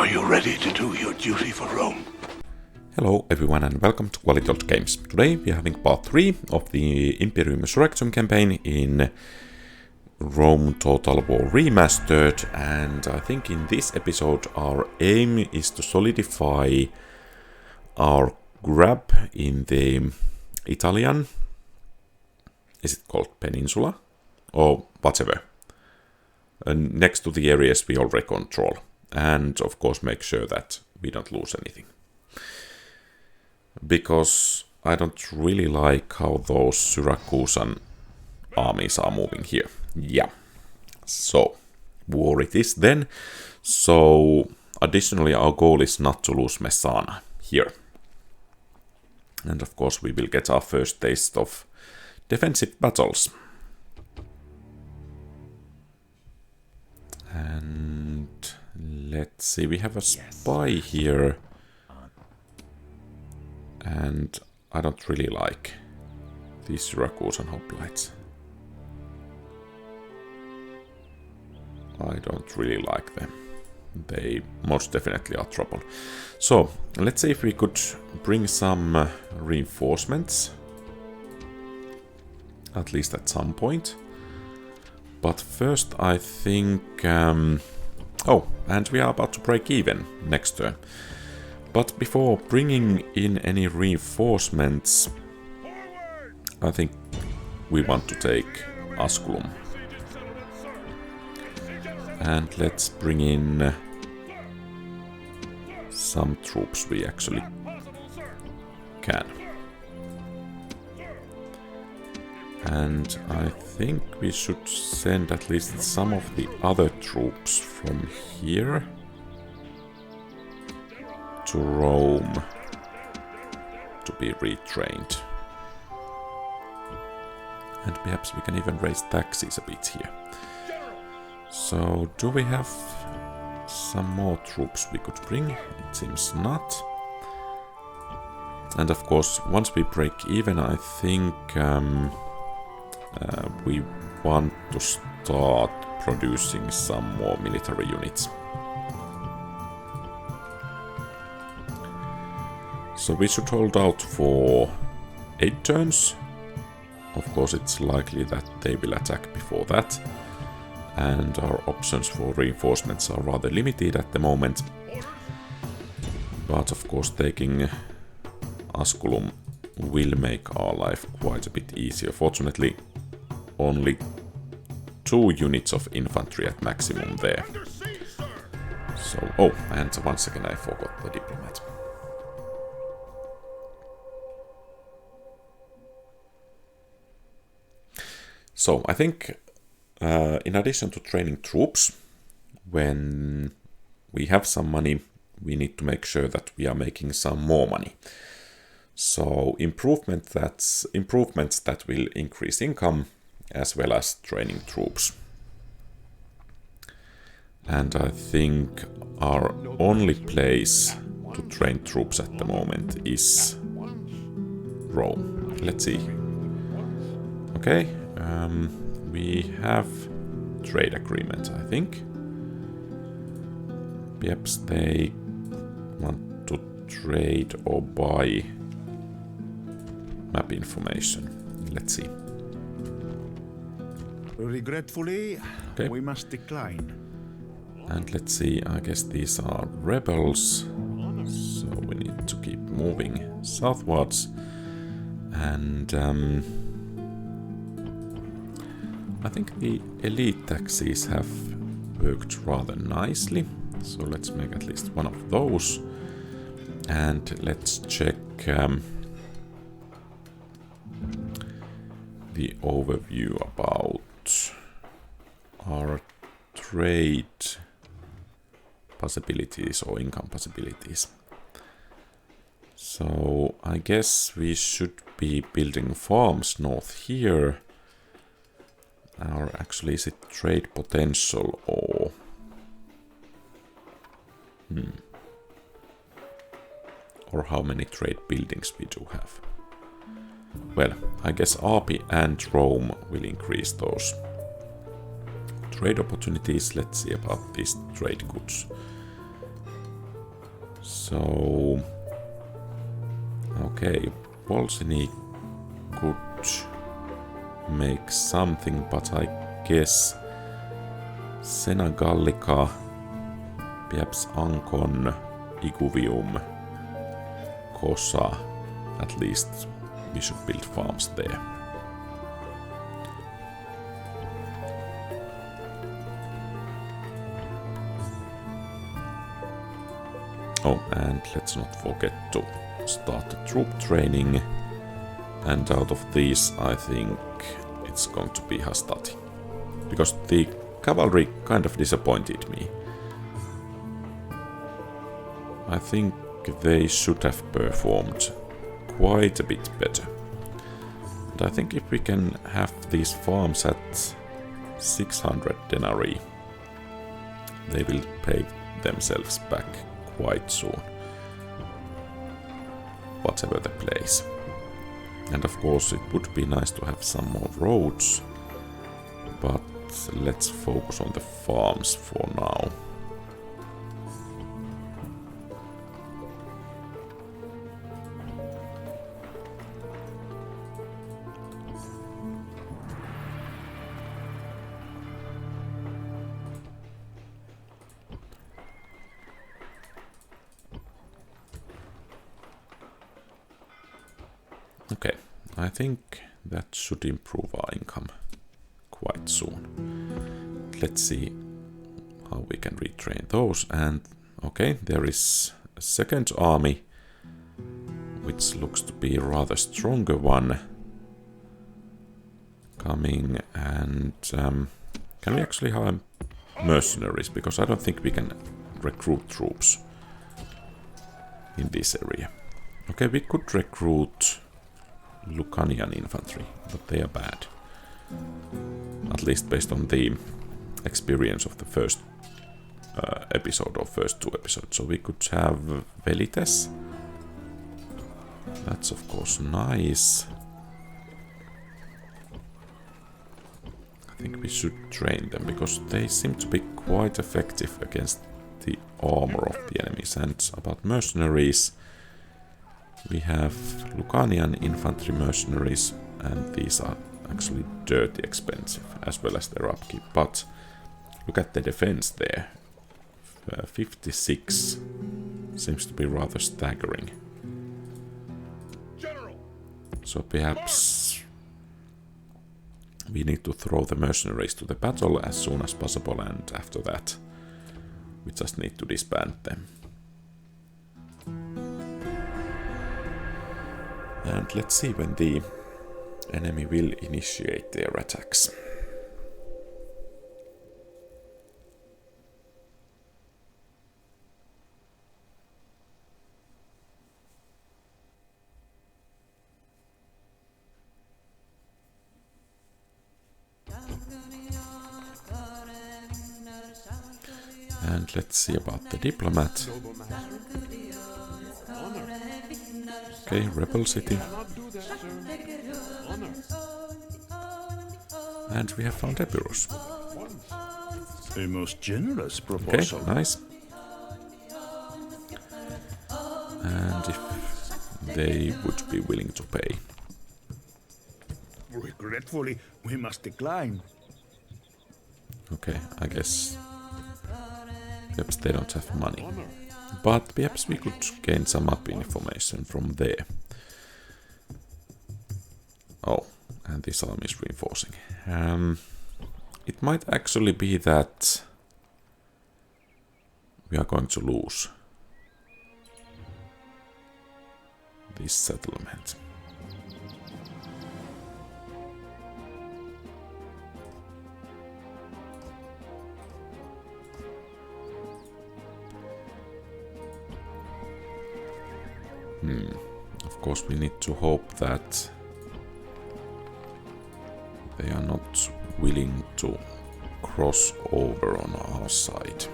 you ready to do your duty for Rome? Hello everyone and welcome to QualityOldGames. Today we are having part 3 of the Imperium Surrectum campaign in Rome Total War Remastered, and I think in this episode our aim is to solidify our grab in the Italian, is it called peninsula? Or whatever. Next to the areas we already control. And of course make sure that we don't lose anything. Because I don't really like how those Syracusan armies are moving here. Yeah. So, war it is then. So, additionally our goal is not to lose Messana here. And of course we will get our first taste of defensive battles. And let's see, we have a spy here. And I don't really like these Syracusan hoplites. I don't really like them. They most definitely are trouble. So, let's see if we could bring some reinforcements. At least at some point. But first I think... oh, and we are about to break even next turn. But before bringing in any reinforcements, I think we want to take Askulum. And let's bring in some troops we actually can. And I think we should send at least some of the other troops from here to Rome to be retrained. And perhaps we can even raise taxes a bit here. So, do we have some more troops we could bring? It seems not. And of course, once we break even, I think we want to start producing some more military units. So we should hold out for 8 turns. Of course it's likely that they will attack before that. And our options for reinforcements are rather limited at the moment. But of course taking Askulum will make our life quite a bit easier. Fortunately, only 2 units of infantry at maximum there. So, oh, and once again I forgot the diplomat. So, I think in addition to training troops, when we have some money, we need to make sure that we are making some more money. So, improvements that will increase income, as well as training troops. And I think our only place to train troops at the moment is Rome. Let's see. Okay, we have trade agreement, I think. Perhaps they want to trade or buy map information. Let's see. Regretfully, okay. We must decline. And let's see, I guess these are rebels, so we need to keep moving southwards. And I think the elite taxis have worked rather nicely, so let's make at least one of those. And let's check the overview about our trade possibilities or income possibilities. So I guess we should be building farms north here. Or actually, is it trade potential or... Or how many trade buildings we do have? Well, I guess Arpi and Rome will increase those trade opportunities. Let's see about these trade goods. So... Okay, Polsini could make something, but I guess Senegallica, perhaps Ancon, Iguvium, Kosa, at least we should build farms there. Oh, and let's not forget to start the troop training. And out of these, I think it's going to be Hastati. Because the cavalry kind of disappointed me. I think they should have performed quite a bit better. And I think if we can have these farms at 600 denarii, they will pay themselves back quite soon. Whatever the place. And of course it would be nice to have some more roads, but let's focus on the farms for now. Okay, I think that should improve our income quite soon. Let's see how we can retrain those. And okay, there is a second army, which looks to be a rather stronger one coming. And can we actually hire mercenaries? Because I don't think we can recruit troops in this area. Okay, we could recruit Lucanian infantry, but they are bad. At least based on the experience of the first episode or first two episodes. So we could have Velites. That's of course nice. I think we should train them because they seem to be quite effective against the armor of the enemies. And about mercenaries, we have Lucanian infantry mercenaries, and these are actually dirty expensive, as well as their upkeep. But look at the defense there. 56 seems to be rather staggering. So perhaps we need to throw the mercenaries to the battle as soon as possible, and after that we just need to disband them. And let's see when the enemy will initiate their attacks. And let's see about the diplomat. Okay, rebel city. And we have found Epirus. A most generous proposal. Okay, nice. And if they would be willing to pay. Regretfully, we must decline. Okay, I guess perhaps they don't have money. But perhaps we could gain some up information from there. Oh, and this army is reinforcing. It might actually be that we are going to lose this settlement. Of course, we need to hope that they are not willing to cross over on our side.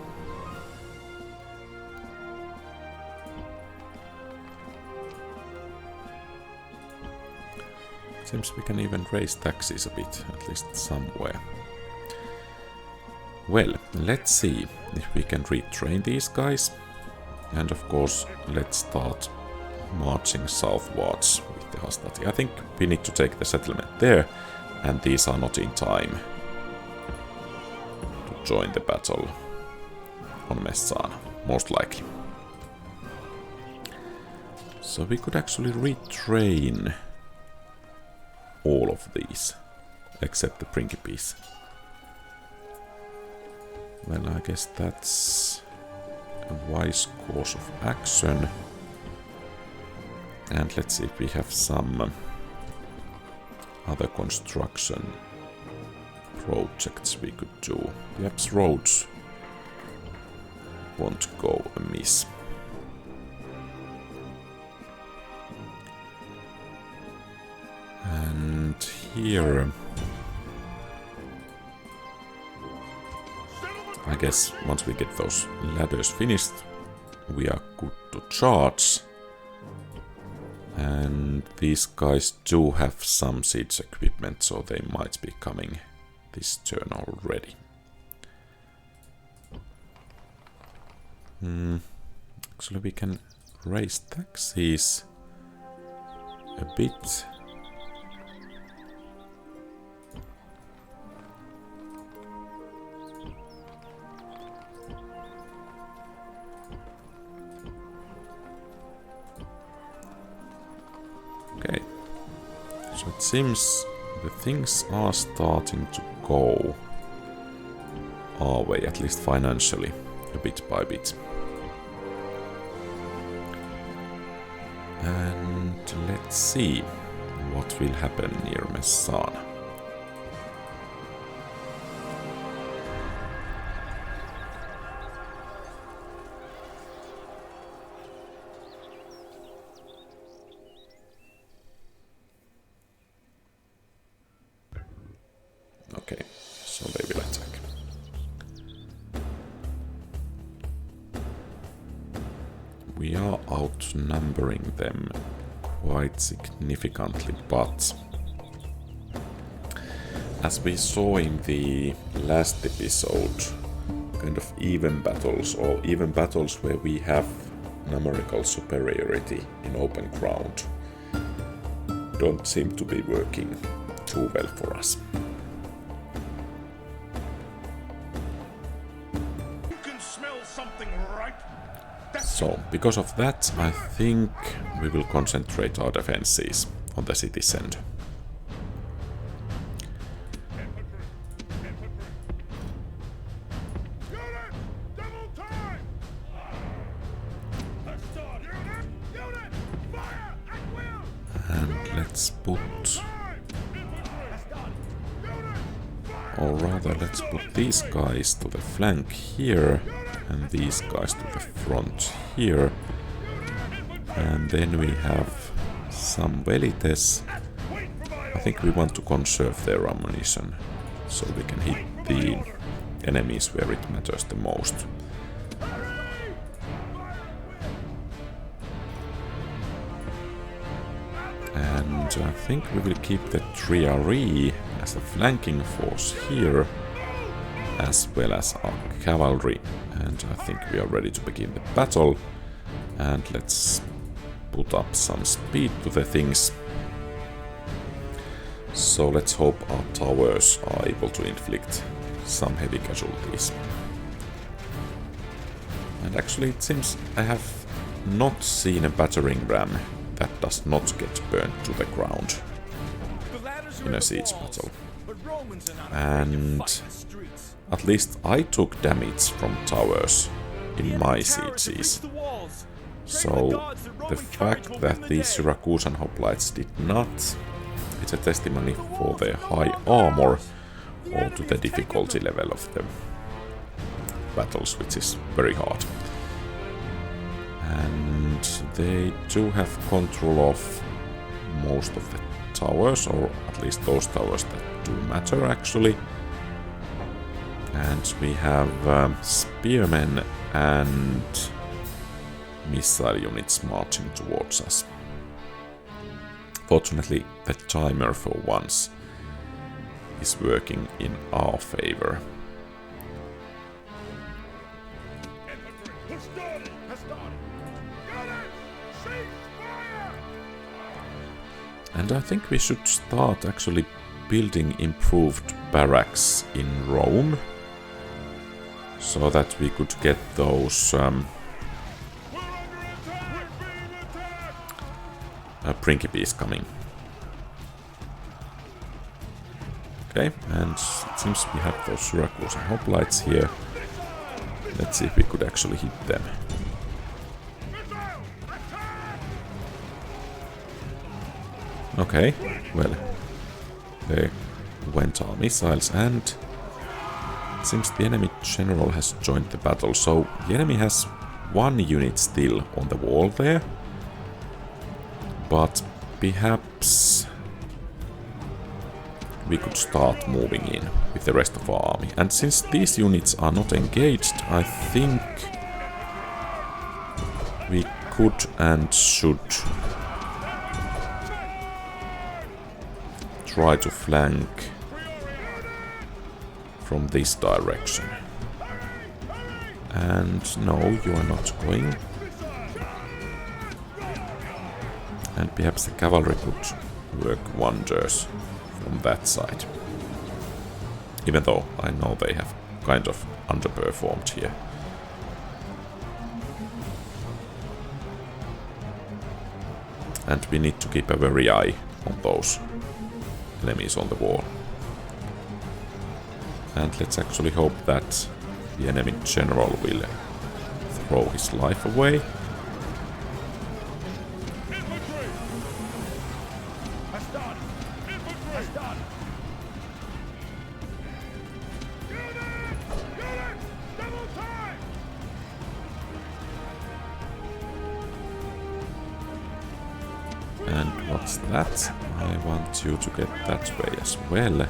Seems we can even raise taxes a bit, at least somewhere. Well, let's see if we can retrain these guys. And of course, let's start marching southwards with the Hastati. I think we need to take the settlement there, and these are not in time to join the battle on Messana, most likely. So we could actually retrain all of these, except the Principes. Well, I guess that's a wise course of action. And let's see if we have some other construction projects we could do. Perhaps roads won't go amiss. And here, I guess once we get those ladders finished, we are good to charge. And these guys do have some siege equipment, so they might be coming this turn already. Actually, we can raise taxes a bit. Okay, so it seems the things are starting to go our way, at least financially, a bit by bit. And let's see what will happen near Messana. Okay, so they will attack. We are outnumbering them quite significantly, but as we saw in the last episode, kind of even battles, or even battles where we have numerical superiority in open ground, don't seem to be working too well for us. So, because of that, I think we will concentrate our defenses on the city center. And let's put... or rather, let's put these guys to the flank here, and these guys to the front here. And then we have some velites. I think we want to conserve their ammunition, so we can hit the enemies where it matters the most. And I think we will keep the Triarii as a flanking force here, as well as our cavalry. And I think we are ready to begin the battle. And let's put up some speed to the things. So let's hope our towers are able to inflict some heavy casualties. And actually it seems I have not seen a battering ram that does not get burnt to the ground in a siege battle. And at least I took damage from towers in my sieges. So the fact that these Syracusan hoplites did not, it's a testimony for their high armor or to the difficulty level of the battles, which is very hard. And they do have control of most of the towers, or at least those towers that do matter actually. And we have spearmen and missile units marching towards us. Fortunately, the timer for once is working in our favor. And I think we should start actually building improved barracks in Rome, so that we could get those principes coming. Okay, and it seems we have those Syracuse and hoplites here. Let's see if we could actually hit them. Okay, well, there went our missiles, and it seems the enemy general has joined the battle. So the enemy has one unit still on the wall there, but perhaps we could start moving in with the rest of our army. And since these units are not engaged, I think we could and should try to flank from this direction. And no, you are not going. And perhaps the cavalry could work wonders from that side. Even though I know they have kind of underperformed here. And we need to keep a very eye on those enemies on the wall. And let's actually hope that the enemy general will throw his life away. And what's that? I want you to get that way as well.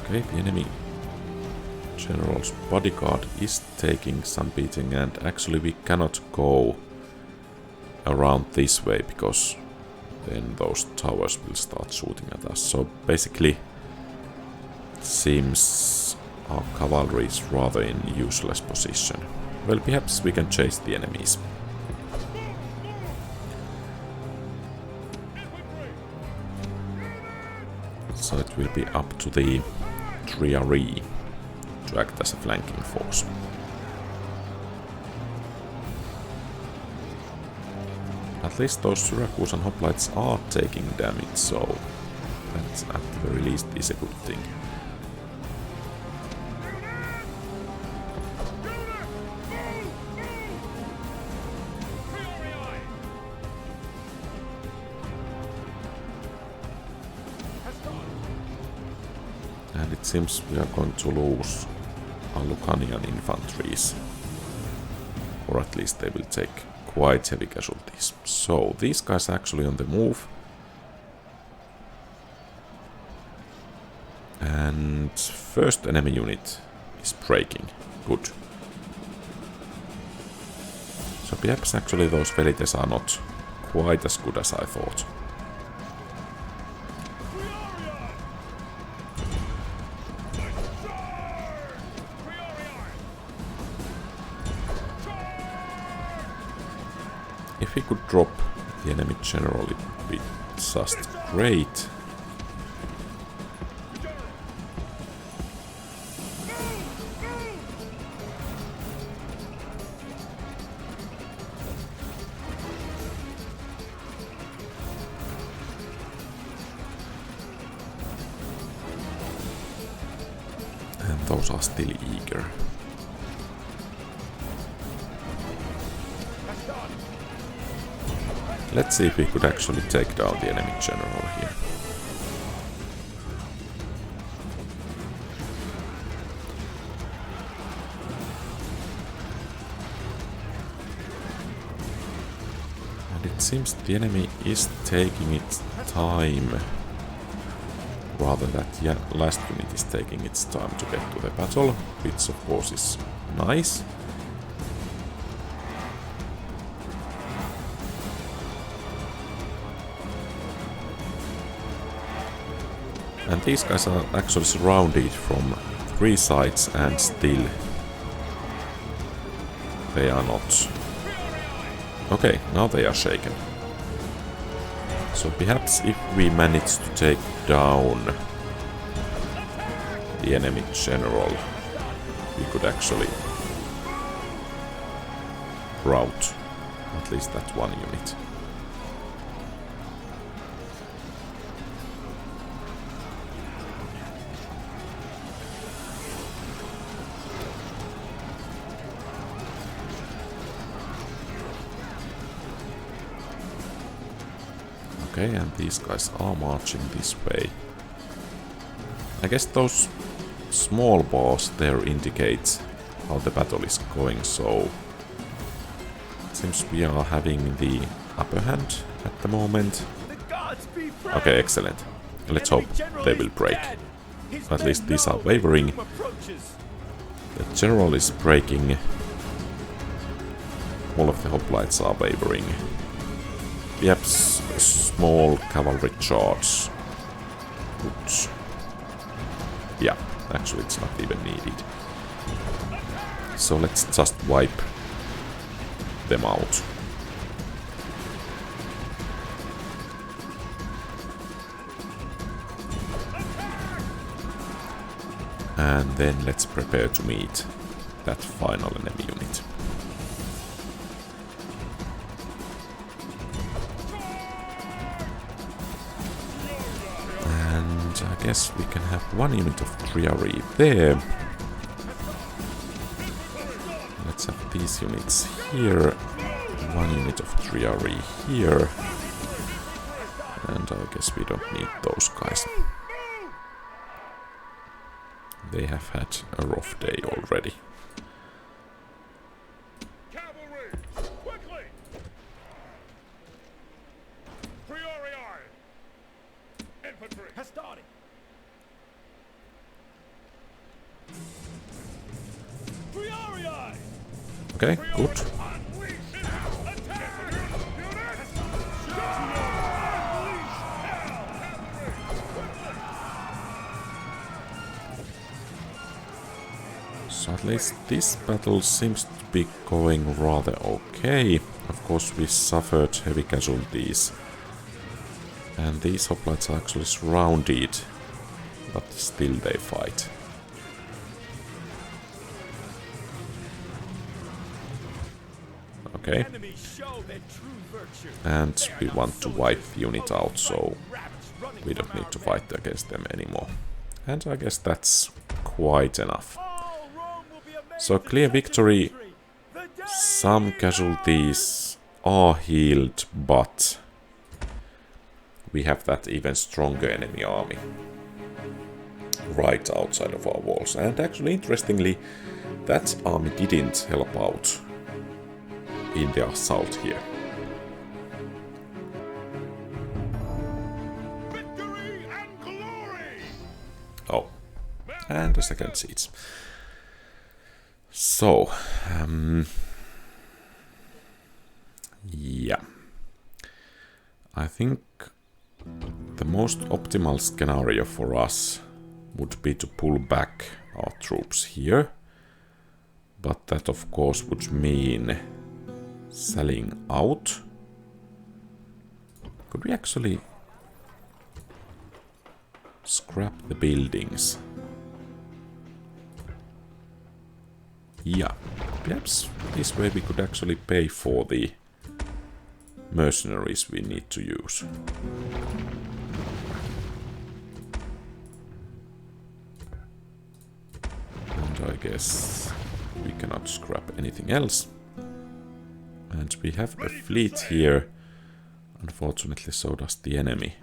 Okay, the enemy general's bodyguard is taking some beating, and actually we cannot go around this way because then those towers will start shooting at us. So basically it seems our cavalry is rather in useless position. Well, perhaps we can chase the enemies. So it will be up to the Triarii to act as a flanking force. At least those Syracuse and hoplites are taking damage, so that at the very least is a good thing. And it seems we are going to lose our Lucanian infantries. Or at least they will take quite heavy casualties. So these guys are actually on the move. And first enemy unit is breaking. Good. So perhaps actually those velites are not quite as good as I thought. If we could drop the enemy general, it would be just great. And those are still eager. Let's see if we could actually take down the enemy general here. And it seems the enemy is taking its time. Rather that last unit is taking its time to get to the battle, which of course is nice. And these guys are actually surrounded from 3 sides and still they are not. Okay, now they are shaken. So perhaps if we manage to take down the enemy general, we could actually rout at least that one unit. Okay, and these guys are marching this way. I guess those small bars there indicate how the battle is going, so it seems we are having the upper hand at the moment. Okay, excellent. Let's hope they will break. At least these are wavering. The general is breaking. All of the hoplites are wavering. Perhaps a small cavalry charge. Oops. Yeah, actually it's not even needed. So let's just wipe them out. And then let's prepare to meet that final enemy unit. I guess we can have one unit of Triari there. Let's have these units here. One unit of Triari here. And I guess we don't need those guys. They have had a rough day already. Okay, good. So at least this battle seems to be going rather okay. Of course we suffered heavy casualties. And these hoplites are actually surrounded, but still they fight. Okay. And we want to wipe the unit out, so we don't need to fight against them anymore. And I guess that's quite enough. So clear victory. Some casualties are healed, but we have that even stronger enemy army right outside of our walls. And actually, interestingly, that army didn't help out in the assault here. Oh, and the second siege. So, yeah, I think the most optimal scenario for us would be to pull back our troops here, but that of course would mean selling out. Could we actually scrap the buildings? Yeah, perhaps this way we could actually pay for the mercenaries we need to use. And I guess we cannot scrap anything else. And we have a fleet here. Unfortunately, so does the enemy.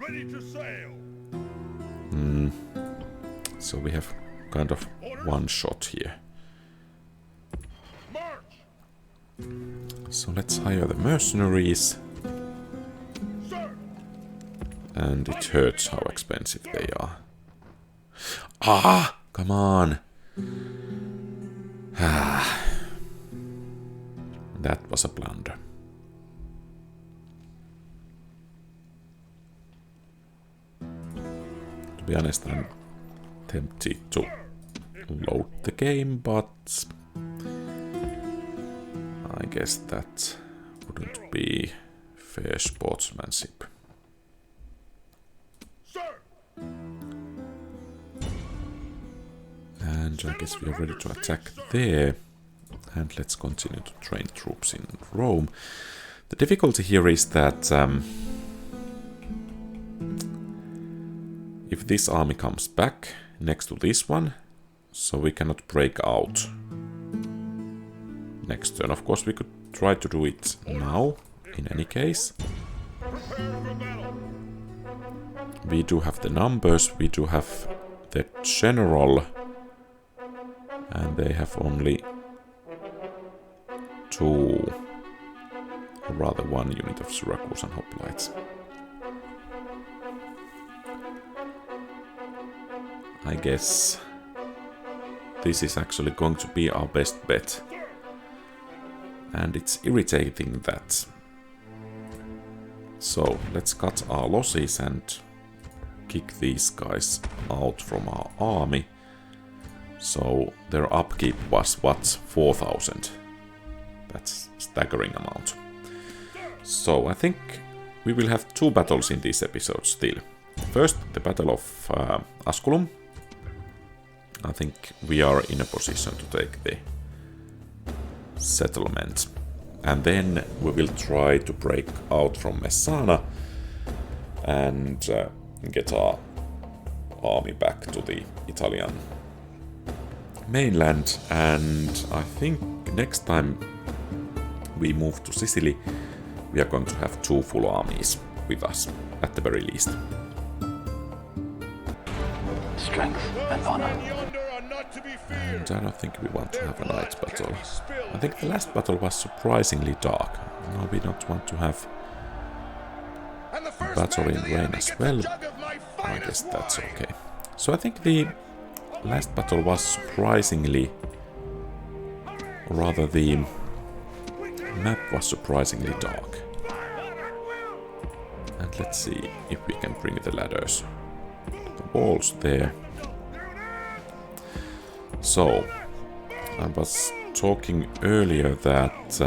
So we have kind of one shot here. So let's hire the mercenaries. And it hurts how expensive they are. Ah, come on. That was a blunder. Do be honest, I'm tempted to load the game, but I guess that wouldn't be fair sportsmanship. And I guess we are ready to attack there. And let's continue to train troops in Rome. The difficulty here is that if this army comes back next to this one, so we cannot break out next turn. Of course, we could try to do it now, in any case. We do have the numbers, we do have the general, and they have only 2, or rather 1 unit of Syracuse and hoplites. I guess this is actually going to be our best bet. And it's irritating that. So let's cut our losses and kick these guys out from our army. So their upkeep was what? 4,000. That's a staggering amount. So I think we will have 2 battles in this episode still. First, the Battle of Askulum. I think we are in a position to take the settlement. And then we will try to break out from Messana and get our army back to the Italian mainland. And I think next time we move to Sicily, we are going to have 2 full armies with us, at the very least. Strength and honor. And I don't think we want to have a night battle. I think the last battle was surprisingly dark. Now we don't want to have a battle in rain as well. I guess that's okay. So I think the last battle was surprisingly... or rather the map was surprisingly dark. And let's see if we can bring the ladders. The walls there. So, I was talking earlier that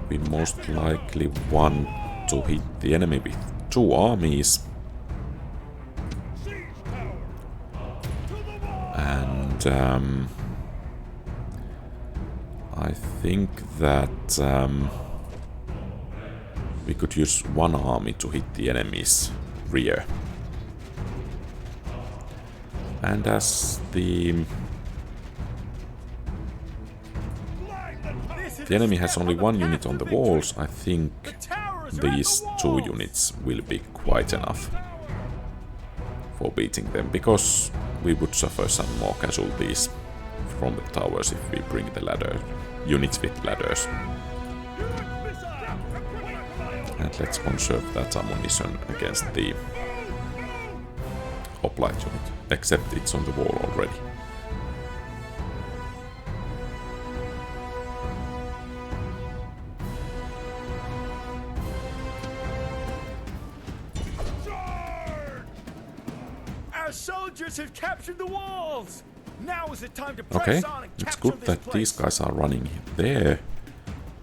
we most likely want to hit the enemy with 2 armies. And I think that we could use 1 army to hit the enemy's rear. And as the enemy has only 1 unit on the walls, I think these 2 units will be quite enough for beating them, because we would suffer some more casualties from the towers if we bring the ladder units with ladders. And let's conserve that ammunition against the hoplite unit, except it's on the wall already. Our soldiers have captured the walls. Now is the time to Okay, press on and it's capture good this that place. these guys are running there,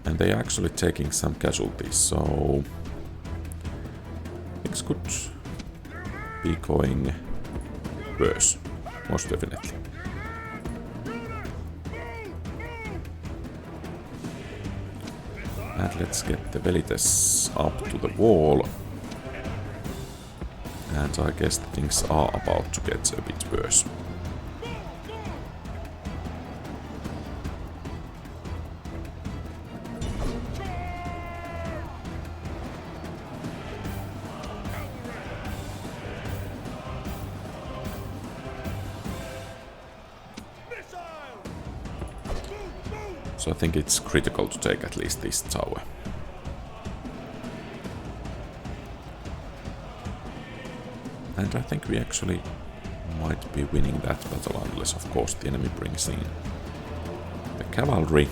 and they are actually taking some casualties, so things could be going worse, most definitely. And let's get the Velites up to the wall. And I guess things are about to get a bit worse. So I think it's critical to take at least this tower. And I think we actually might be winning that battle, unless of course the enemy brings in the cavalry.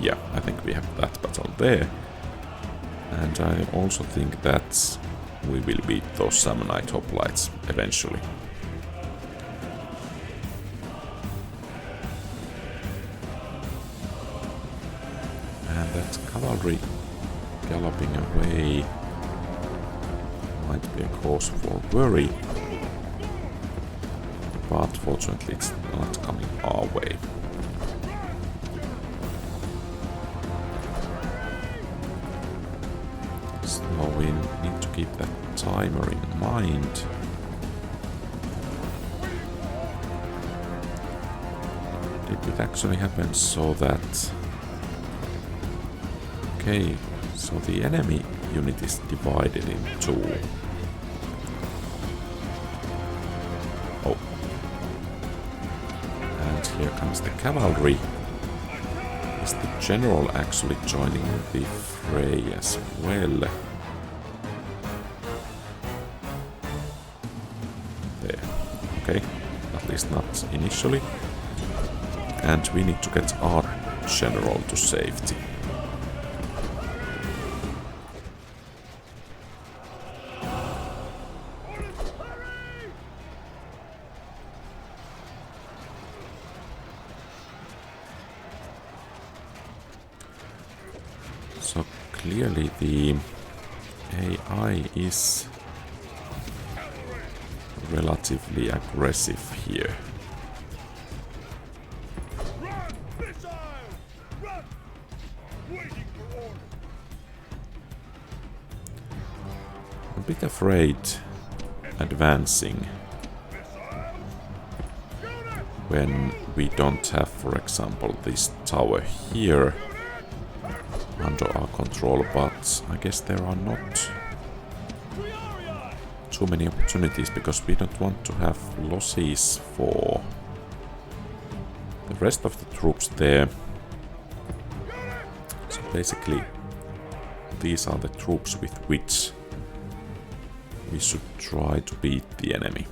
Yeah, I think we have that battle there. And I also think that we will beat those Sammonite hoplites eventually. And that cavalry galloping away might be a cause for worry. But fortunately it's not coming our way. So we need to keep that timer in mind. Did it actually happen so that... Okay, so the enemy unit is divided in two. Oh. And here comes the cavalry. Is the general actually joining the fray as well? There. Okay, at least not initially. And we need to get our general to safety. So clearly the AI is relatively aggressive here. I'm a bit afraid advancing when we don't have, for example, this tower here under our control, but I guess there are not too many opportunities because we don't want to have losses for the rest of the troops there. So basically these are the troops with which we should try to beat the enemy.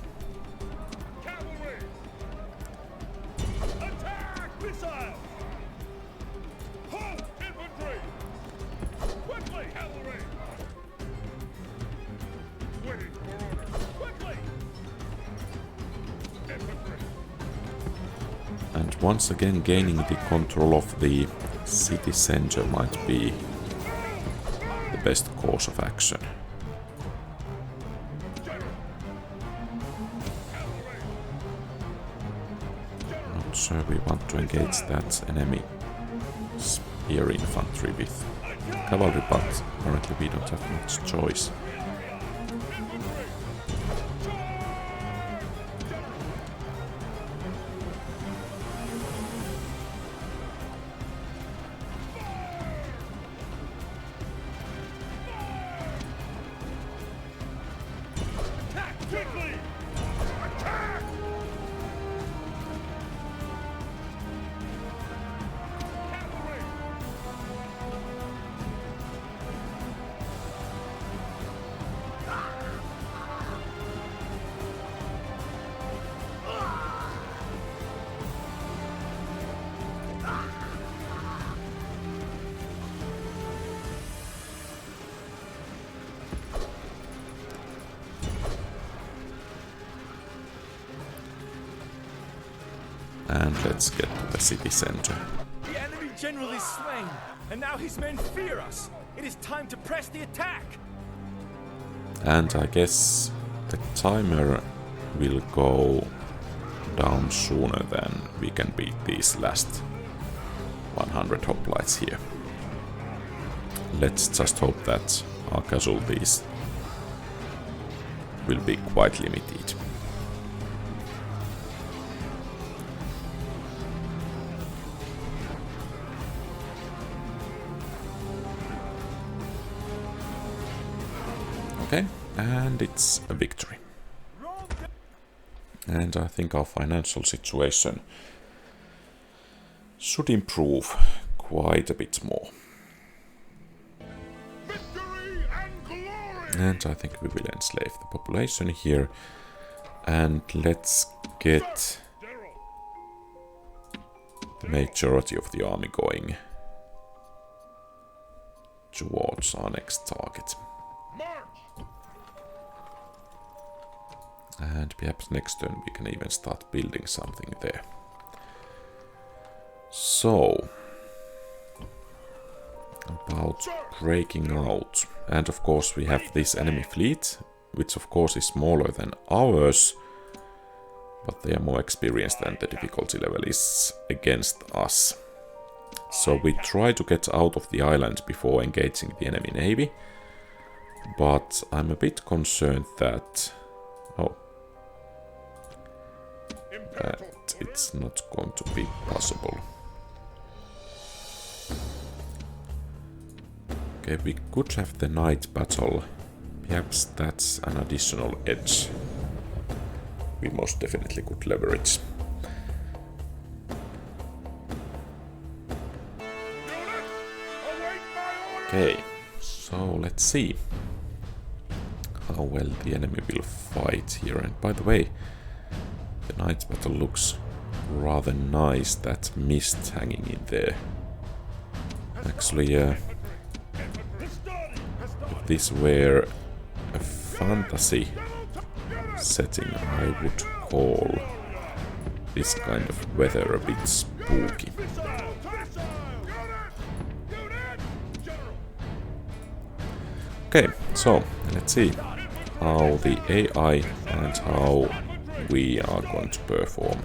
And once again gaining the control of the city center might be the best course of action. Not sure we want to engage that enemy spear infantry with cavalry, but apparently we don't have much choice. And let's get to the city center. The enemy general is slain, and now his men fear us. It is time to press the attack. And I guess the timer will go down sooner than we can beat these last 100 hoplites here. Let's just hope that our casualties will be quite limited. Okay, and it's a victory. And I think our financial situation should improve quite a bit more. And I think we will enslave the population here. And let's get the majority of the army going towards our next target. And perhaps next turn we can even start building something there. So, about breaking out. And of course we have this enemy fleet, which of course is smaller than ours, but they are more experienced and the difficulty level is against us. So we try to get out of the island before engaging the enemy navy, but I'm a bit concerned that... oh. That it's not going to be possible. Okay, we could have the night battle. Perhaps that's an additional edge we most definitely could leverage. Okay, so let's see how well the enemy will fight here. And by the way, the night battle looks rather nice, that mist hanging in there. Actually, if this were a fantasy setting, I would call this kind of weather a bit spooky. Okay, so let's see how the AI and how we are going to perform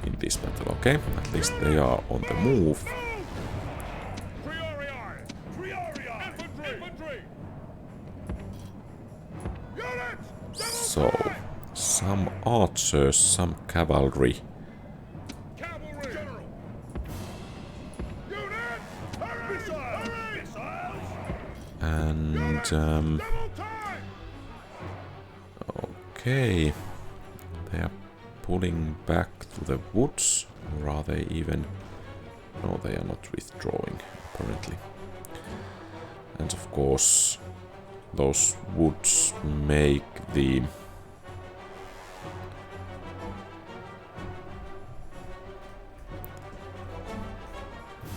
in this battle. Okay, at least they are on the move. So, some archers, some cavalry. And, okay, they are pulling back to the woods, or are they even... no, they are not withdrawing, apparently. And of course, those woods make the...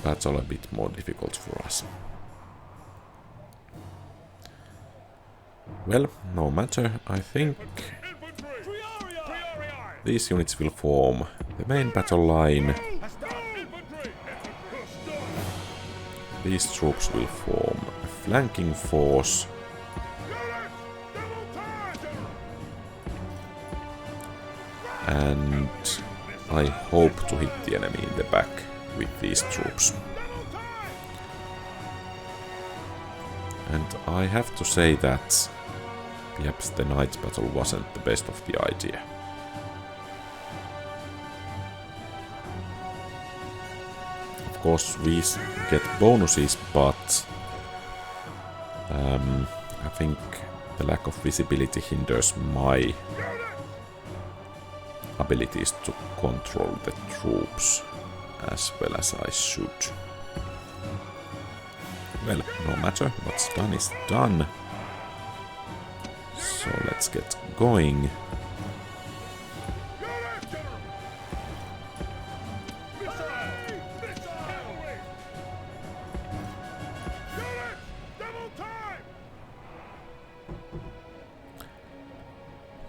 battle a bit more difficult for us. Well, no matter, I think these units will form the main battle line. These troops will form a flanking force. And I hope to hit the enemy in the back with these troops. And I have to say that perhaps the night battle wasn't the best of the idea. Of course we get bonuses, but I think the lack of visibility hinders my abilities to control the troops as well as I should. Well, no matter, what's done is done. So let's get going.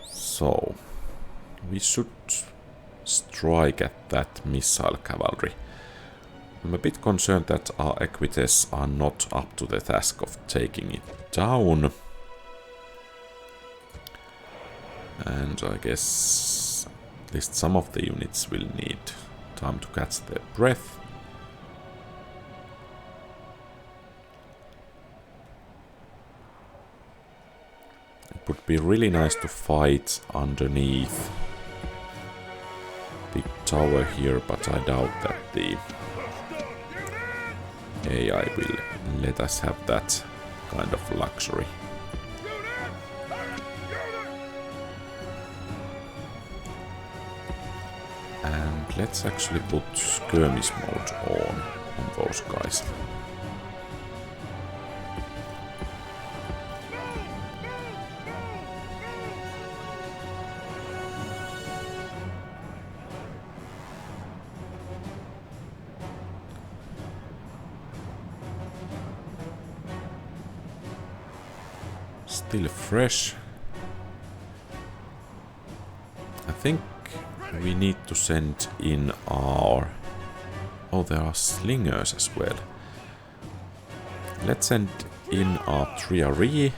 So, we should strike at that missile cavalry. I'm a bit concerned that our equites are not up to the task of taking it down. And I guess at least some of the units will need time to catch their breath. It would be really nice to fight underneath the tower here, but I doubt that the AI will let us have that kind of luxury. And let's actually put skirmish mode on those guys. Still fresh. I think we need to send in our... Oh, there are slingers as well. Let's send in our triaree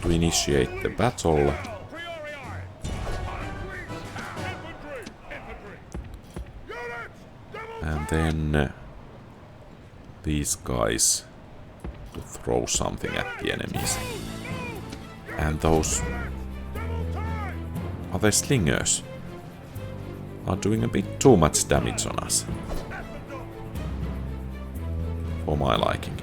to initiate the battle. And then these guys to throw something at the enemies. And those other slingers are doing a bit too much damage on us. For my liking.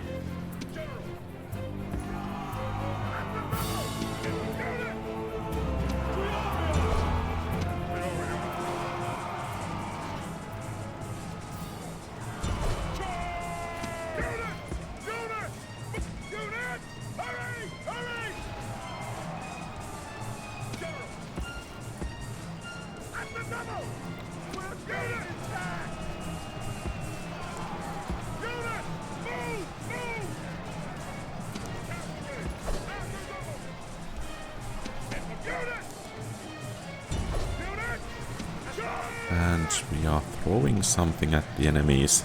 And we are throwing something at the enemies.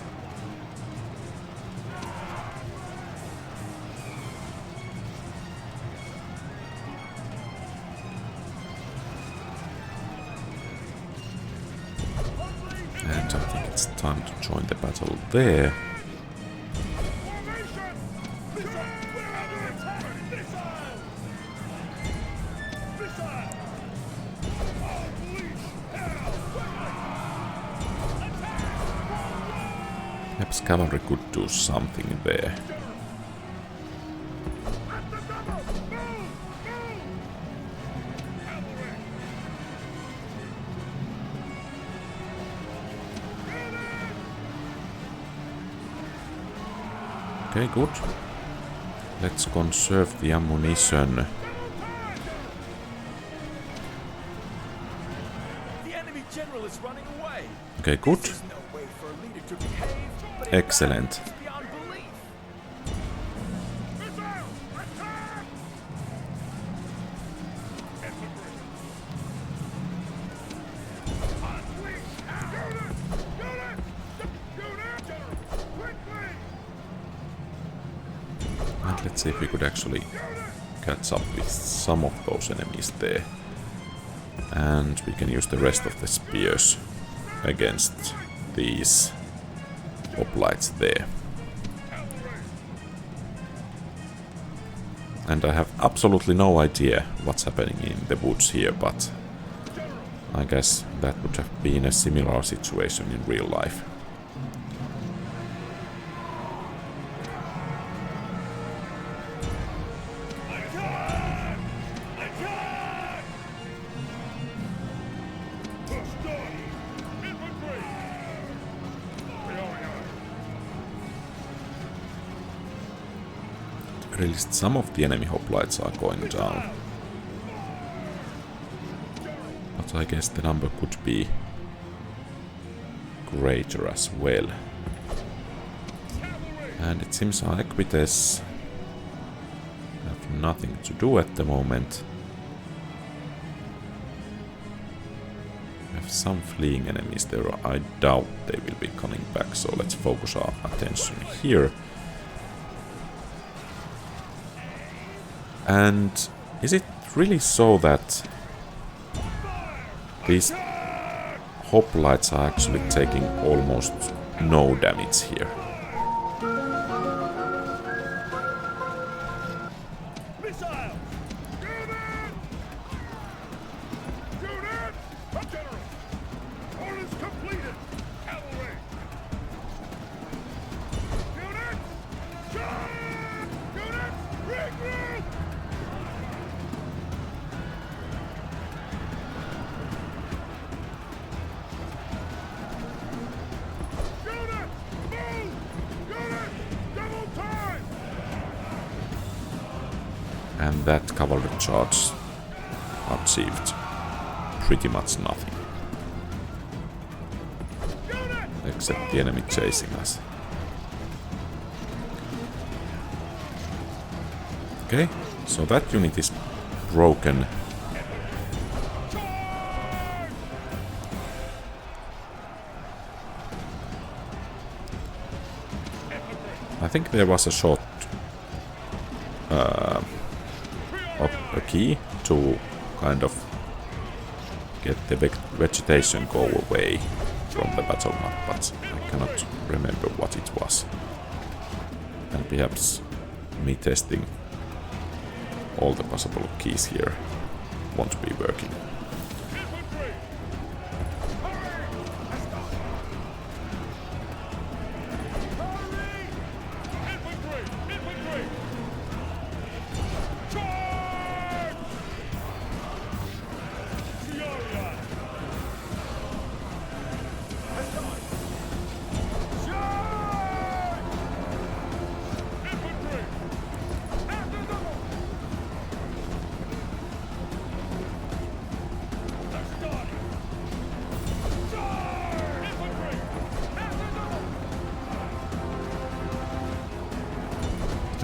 And I think it's time to join the battle there. Perhaps cavalry could do something there. Okay, good. Let's conserve the ammunition. The enemy general is running away. Okay, good. There's no way for a leader to behave, but in Excellent. fact, it's beyond belief. And let's see if we could actually catch up with some of those enemies there. And we can use the rest of the spears against these hoplites there. And I have absolutely no idea what's happening in the woods here, but I guess that would have been a similar situation in real life. At least some of the enemy hoplites are going down. But I guess the number could be greater as well. And it seems our equites have nothing to do at the moment. We have some fleeing enemies there. I doubt they will be coming back, so let's focus our attention here. And is it really so that these hoplites are actually taking almost no damage here? And that cavalry charge achieved pretty much nothing. Except the enemy chasing us. Okay, So that unit is broken. I think there was a short a key to kind of get the vegetation go away from the battle map, but I cannot remember what it was. And perhaps me testing all the possible keys here won't be working.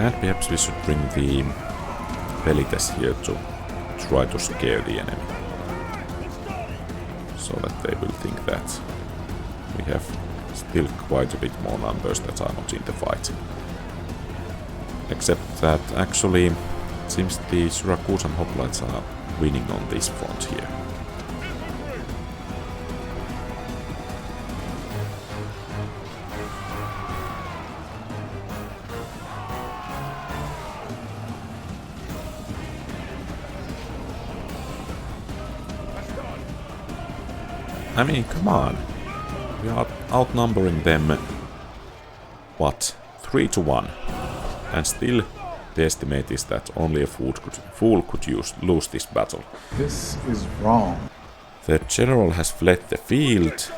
And perhaps we should bring the Velites here to try to scare the enemy. So that they will think that we have still quite a bit more numbers that are not in the fight. Except that actually it seems the Syracusan hoplites are winning on this front here. I mean, come on. We are outnumbering them, what, 3-1. And still, the estimate is that only a fool could lose this battle. This is wrong. The general has fled the field.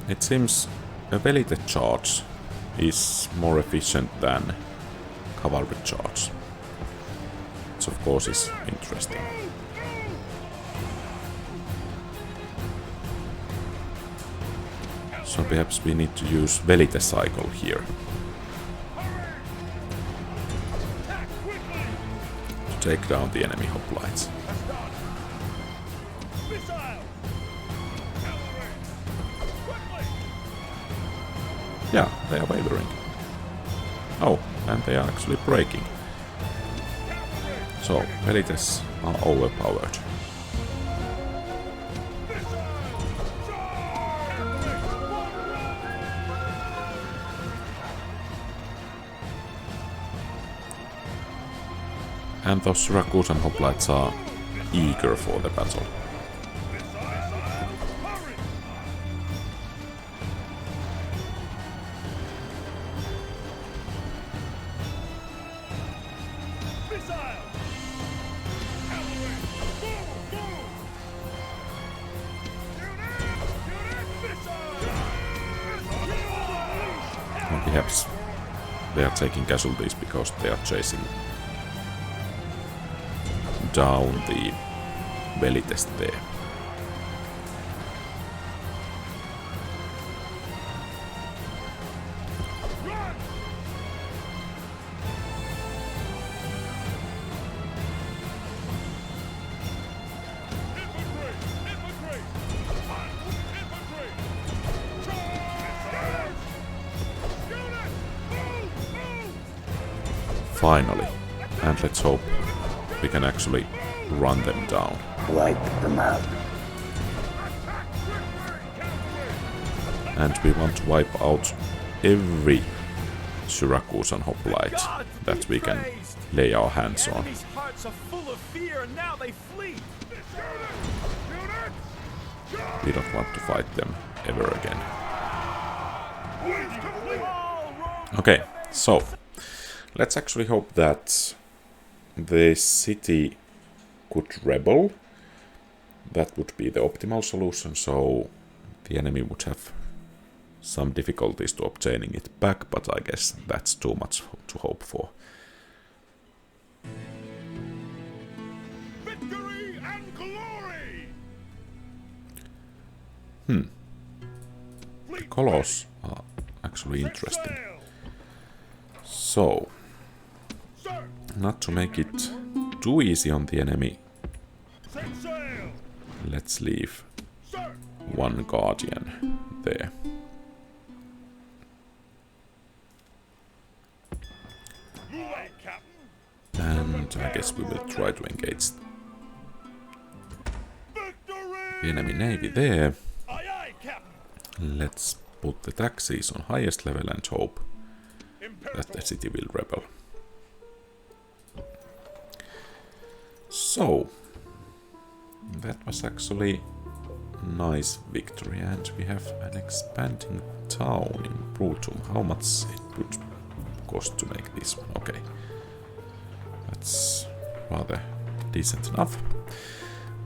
It seems a Velite charge is more efficient than cavalry charge. Which of course is interesting. So perhaps we need to use Velite cycle here. To take down the enemy hoplites. Yeah, they are wavering. Oh, and they are actually breaking. So, Velites are overpowered. And those Syracusan hoplites are eager for the battle. And perhaps they are taking casualties because they are chasing down the Velites there. Finally, and let's hope we can actually run them down. Wipe them out. And we want to wipe out every Syracusan hoplite that we can lay our hands on. Enemies' hearts are full of fear and now they flee. We don't want to fight them ever again. Okay, so let's actually hope that the city could rebel. That would be the optimal solution, so the enemy would have some difficulties to obtaining it back, but I guess that's too much to hope for. Victory and glory! The colors are actually interesting. So, not to make it too easy on the enemy, let's leave one guardian there. And I guess we will try to engage the enemy navy there. Let's put the taxis on highest level and hope that the city will rebel. So, that was actually a nice victory, and we have an expanding town in Brutum. How much it would cost to make this one? Okay, that's rather decent enough.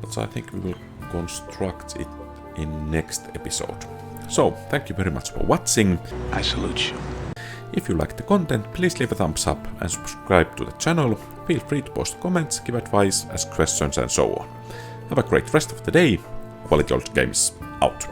But I think we will construct it in next episode. So, thank you very much for watching. I salute you. If you like the content, please leave a thumbs up and subscribe to the channel. Feel free to post comments, give advice, ask questions and so on. Have a great rest of the day. QualityOldGames out.